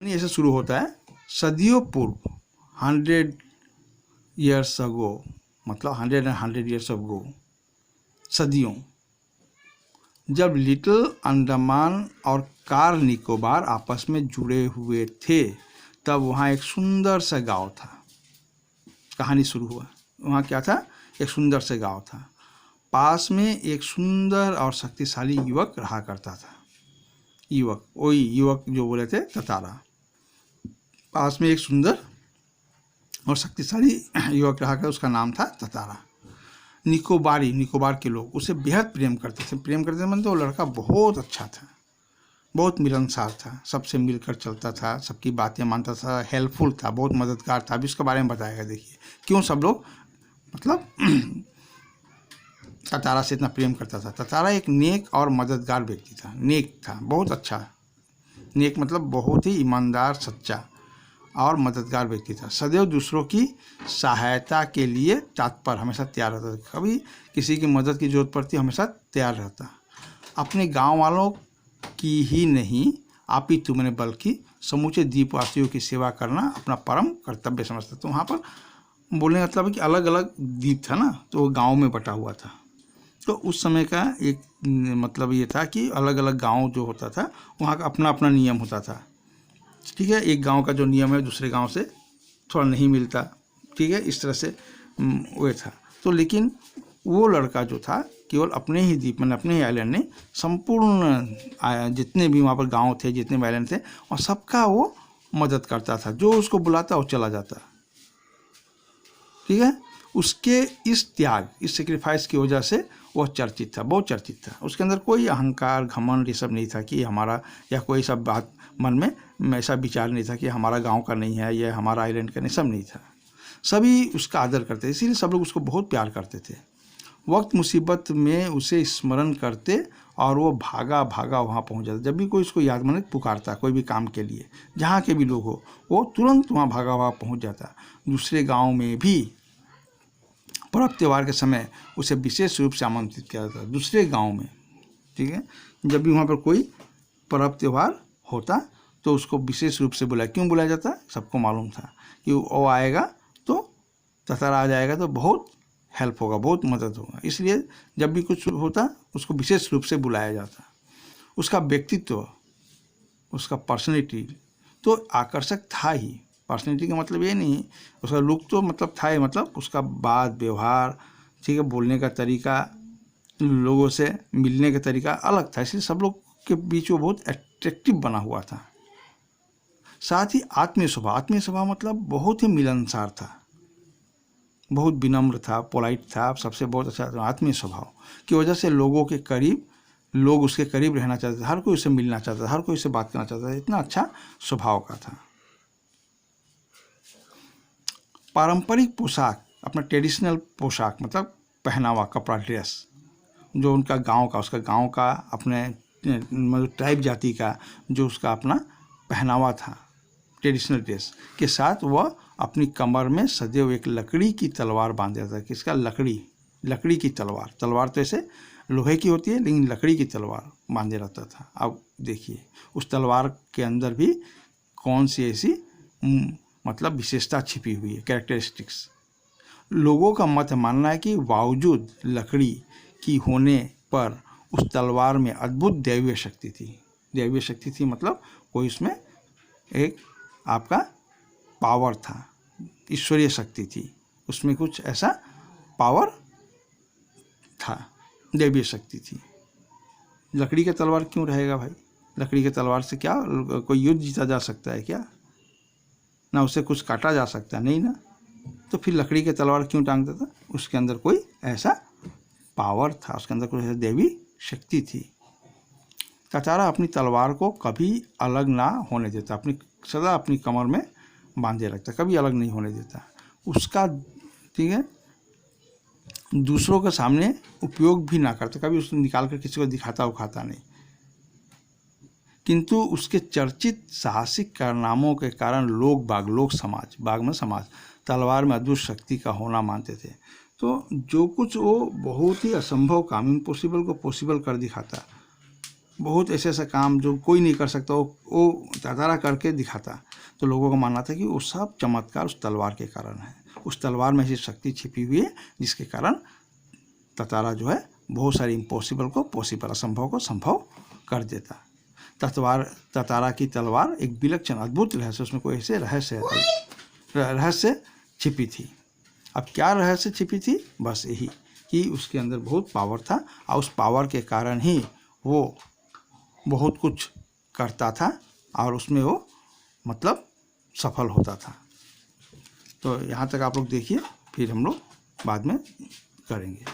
ऐसे शुरू होता है सदियों पूर्व, 100 years ago, मतलब 100 ago, सदियों, जब लिटिल अंडमान और कार निकोबार आपस में जुड़े हुए थे, तब वहाँ एक सुंदर सा गांव था। कहानी शुरू हुआ, वहाँ क्या था, एक सुंदर सा गांव था। पास में एक सुंदर और शक्तिशाली युवक रहा करता था। युवक, वही युवक जो बोले थे ततारा। पास में एक सुंदर और शक्तिशाली युवक रहा करता, उसका नाम था ततारा। निकोबारी, निकोबार के लोग उसे बेहद प्रेम करते थे। प्रेम करते थे मतलब वो लड़का बहुत अच्छा था, बहुत मिलनसार था, सबसे मिलकर चलता था, सबकी बातें मानता था, हेल्पफुल था, बहुत मददगार था। अभी इसके बारे में बताएगा, देखिए क्यों सब लोग मतलब ततारा से इतना प्रेम करता था। ततारा एक नेक और मददगार व्यक्ति था, नेक था, बहुत अच्छा। नेक मतलब बहुत ही ईमानदार, सच्चा और मददगार व्यक्ति था। सदैव दूसरों की सहायता के लिए तत्पर, हमेशा तैयार रहता था। कभी किसी की मदद की जरूरत पड़ती हमेशा तैयार रहता। अपने गांव वालों की ही नहीं, आप ही तुमने बल्कि समूचे द्वीपवासियों की सेवा करना अपना परम कर्तव्य समझता। तो वहाँ पर बोलने का मतलब है कि अलग अलग द्वीप था ना, तो वो गाँव में बटा हुआ था। तो उस समय का एक मतलब ये था कि अलग अलग गांव जो होता था वहाँ का अपना अपना नियम होता था। ठीक है, एक गांव का जो नियम है दूसरे गांव से थोड़ा नहीं मिलता। ठीक है, इस तरह से वो था। तो लेकिन वो लड़का जो था केवल अपने ही द्वीप में, अपने ही आइलैंड ने संपूर्ण जितने भी वहाँ पर गांव थे, जितने भी आइलैंड थे, और सबका वो मदद करता था। जो उसको बुलाता वो चला जाता। ठीक है, उसके इस त्याग, इस सेक्रीफाइस की वजह से वह चर्चित था, बहुत चर्चित था। उसके अंदर कोई अहंकार, घमंड ये सब नहीं था कि हमारा, या कोई सब बात मन में ऐसा विचार नहीं था कि हमारा गांव का नहीं है, यह हमारा आइलैंड का नहीं, सब नहीं था। सभी उसका आदर करते थे, इसीलिए सब लोग उसको बहुत प्यार करते थे। वक्त मुसीबत में उसे स्मरण करते और वो भागा भागा वहाँ पहुँच जाता। जब भी कोई उसको याद मन पुकारता, कोई भी काम के लिए, जहाँ के भी लोग हो, वो तुरंत वहाँ भागा भागा पहुँच जाता। दूसरे गाँव में भी पर्व त्यौहार के समय उसे विशेष रूप से आमंत्रित किया जाता है, दूसरे गांव में। ठीक है, जब भी वहाँ पर कोई पर्व त्यौहार होता तो उसको विशेष रूप से बुलाया। क्यों बुलाया जाता, सबको मालूम था कि वो आएगा तो ततारा आ जाएगा तो बहुत हेल्प होगा, बहुत मदद होगा। इसलिए जब भी कुछ होता उसको विशेष रूप से बुलाया जाता। उसका व्यक्तित्व, उसका पर्सनैलिटी तो आकर्षक था ही। पर्सनैलिटी का मतलब ये नहीं, उसका लुक तो मतलब था ही, मतलब उसका बात व्यवहार, ठीक है, बोलने का तरीका, लोगों से मिलने का तरीका अलग था, इसलिए सब लोग के बीच वो बहुत अट्रैक्टिव बना हुआ था। साथ ही आत्मीय स्वभाव, आत्मीय स्वभाव मतलब बहुत ही मिलनसार था, बहुत विनम्र था, पोलाइट था, सबसे बहुत अच्छा था। आत्मीय स्वभाव की वजह से लोगों के करीब, लोग उसके करीब रहना चाहते थे, हर कोई उससे मिलना चाहता था, हर कोई उससे बात करना चाहता था, इतना अच्छा स्वभाव का था। पारंपरिक पोशाक, अपना ट्रेडिशनल पोशाक मतलब पहनावा, कपड़ा, ड्रेस, जो उनका गांव का, उसका गांव का अपने मतलब ट्राइब जाति का जो उसका अपना पहनावा था, ट्रेडिशनल ड्रेस के साथ वह अपनी कमर में सदैव एक लकड़ी की तलवार बांधता था। किसका, लकड़ी, लकड़ी की तलवार। तलवार तो ऐसे लोहे की होती है, लेकिन लकड़ी की तलवार बांधे रहता था। अब देखिए उस तलवार के अंदर भी कौन सी ऐसी मतलब विशेषता छिपी हुई है, कैरेक्टरिस्टिक्स। लोगों का मत मानना है कि बावजूद लकड़ी की होने पर उस तलवार में अद्भुत दैवीय शक्ति थी। दैवीय शक्ति थी मतलब कोई उसमें एक आपका पावर था, ईश्वरीय शक्ति थी, उसमें कुछ ऐसा पावर था, दैवीय शक्ति थी। लकड़ी का तलवार क्यों रहेगा भाई? लकड़ी के तलवार से क्या कोई युद्ध जीता जा सकता है क्या? ना उससे कुछ काटा जा सकता, नहीं ना। तो फिर लकड़ी के तलवार क्यों टांगता था? उसके अंदर कोई ऐसा पावर था, उसके अंदर कोई ऐसा देवी शक्ति थी। ततारा अपनी तलवार को कभी अलग ना होने देता, अपनी सदा अपनी कमर में बांधे रखता, कभी अलग नहीं होने देता उसका। ठीक है, दूसरों के सामने उपयोग भी ना करता, कभी उसको निकाल कर किसी को दिखाता उखाता नहीं। किंतु उसके चर्चित साहसिक कारनामों के कारण लोग समाज, बाग में समाज, तलवार में अद्भुत शक्ति का होना मानते थे। तो जो कुछ वो बहुत ही असंभव काम, इम्पॉसिबल को पॉसिबल कर दिखाता, बहुत ऐसे ऐसे काम जो कोई नहीं कर सकता वो तातारा करके दिखाता। तो लोगों का मानना था कि वो सब चमत्कार उस तलवार के कारण है, उस तलवार में ऐसी शक्ति छिपी हुई है जिसके कारण तातारा जो है बहुत सारी इम्पॉसिबल को पॉसिबल, असंभव को संभव कर देता। तातारा की तलवार एक विलक्षण अद्भुत रहस्य, उसमें कोई ऐसे रहस्य छिपी थी। अब क्या रहस्य छिपी थी? बस यही कि उसके अंदर बहुत पावर था और उस पावर के कारण ही वो बहुत कुछ करता था और उसमें वो मतलब सफल होता था। तो यहाँ तक आप लोग देखिए, फिर हम लोग बाद में करेंगे।